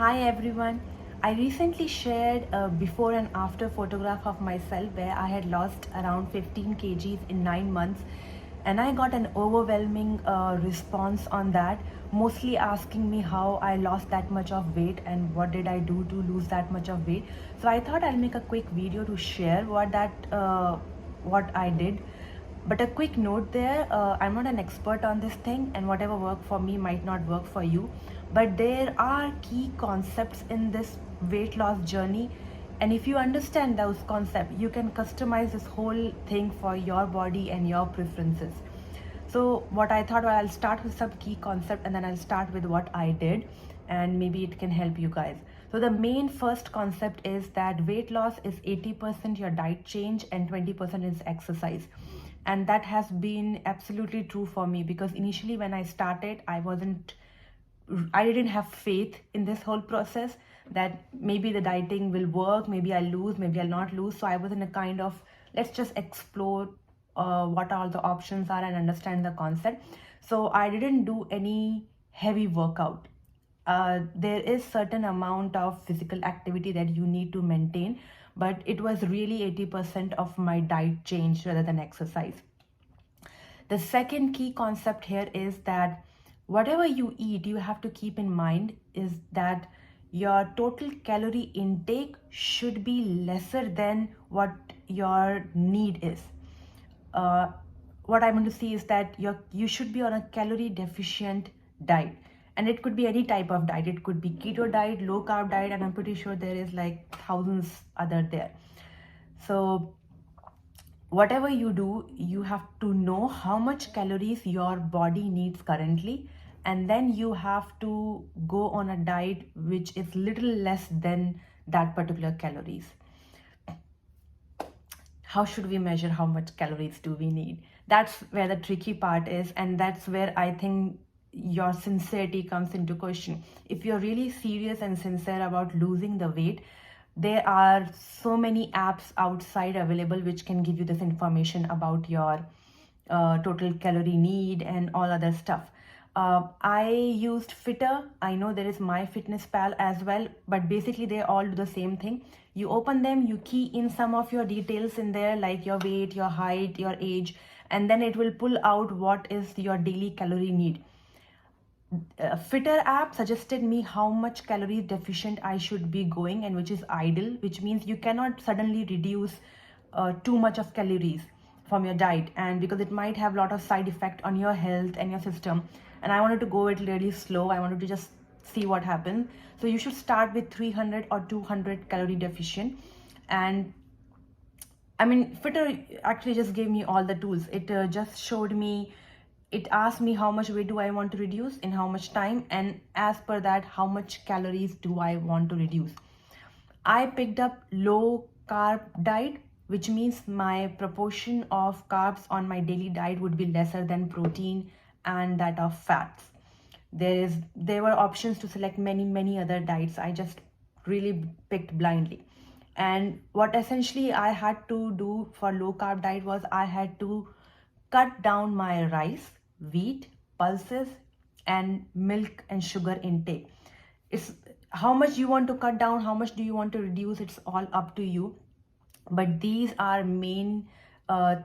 Hi everyone. I recently shared a before and after photograph of myself where I had lost around 15 kgs in 9 months, and I got an overwhelming response on that, mostly asking me how I lost that much of weight and what did I do to lose that much of weight. So I thought I'll make a quick video to share what I did. But a quick note there, I'm not an expert on this thing, and whatever worked for me might not work for you. But there are key concepts in this weight loss journey, and if you understand those concepts, you can customize this whole thing for your body and your preferences. So what I thought, well, I'll start with some key concept and then I'll start with what I did, and maybe it can help you guys. So the main first concept is that weight loss is 80% your diet change and 20% is exercise. And that has been absolutely true for me, because initially when I started, I didn't have faith in this whole process, that maybe the dieting will work, maybe I'll lose, maybe I'll not lose. So I was in a kind of, let's just explore what all the options are and understand the concept. So I didn't do any heavy workout. There is certain amount of physical activity that you need to maintain, but it was really 80% of my diet change rather than exercise. The second key concept here is that whatever you eat, you have to keep in mind is that your total calorie intake should be lesser than what your need is. uh, what I want to see is that you should be on a calorie deficient diet, and it could be any type of diet. It could be keto diet, low carb diet, and I'm pretty sure there is like thousands other there. So whatever you do, you have to know how much calories your body needs currently, and then you have to go on a diet which is little less than that particular calories. How should we measure how much calories do we need? That's where the tricky part is, and that's where I think your sincerity comes into question. If you're really serious and sincere about losing the weight, there are so many apps outside available which can give you this information about your total calorie need and all other stuff. I used Fitter. I know there is MyFitnessPal as well, but basically they all do the same thing. You open them, you key in some of your details in there, like your weight, your height, your age, and then it will pull out what is your daily calorie need. Fitter app suggested me how much calories deficient I should be going, and which is ideal, which means you cannot suddenly reduce too much of calories from your diet, and because it might have a lot of side effect on your health and your system. And I wanted to go it really slow. I wanted to just see what happens. So you should start with 300 or 200 calorie deficient. And I mean, Fitter actually just gave me all the tools. It just showed me, it asked me how much weight do I want to reduce in how much time, and as per that, how much calories do I want to reduce. I picked up low carb diet, which means my proportion of carbs on my daily diet would be lesser than protein and that of fats. There were options to select many other diets. I just really picked blindly. And what essentially I had to do for low carb diet was I had to cut down my rice, wheat, pulses, and milk and sugar intake. It's how much you want to cut down, how much do you want to reduce, it's all up to you. But these are main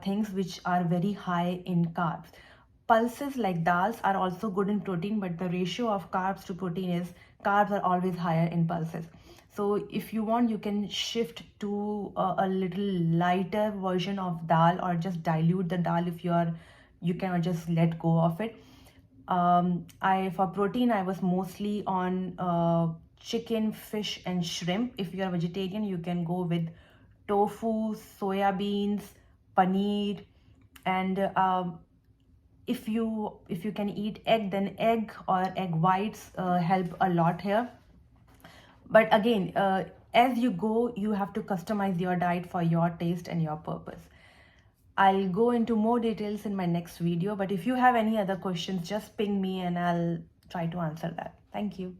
things which are very high in carbs. Pulses like dals are also good in protein, but the ratio of carbs to protein is carbs are always higher in pulses. So if you want, you can shift to a little lighter version of dal, or just dilute the dal if you cannot just let go of it. I for protein I was mostly on chicken, fish, and shrimp. If you are vegetarian, you can go with tofu, soya beans, paneer, and if you can eat egg, then egg or egg whites help a lot here. But again, as you go, you have to customize your diet for your taste and your purpose. I'll go into more details in my next video, but if you have any other questions, just ping me and I'll try to answer that. Thank you.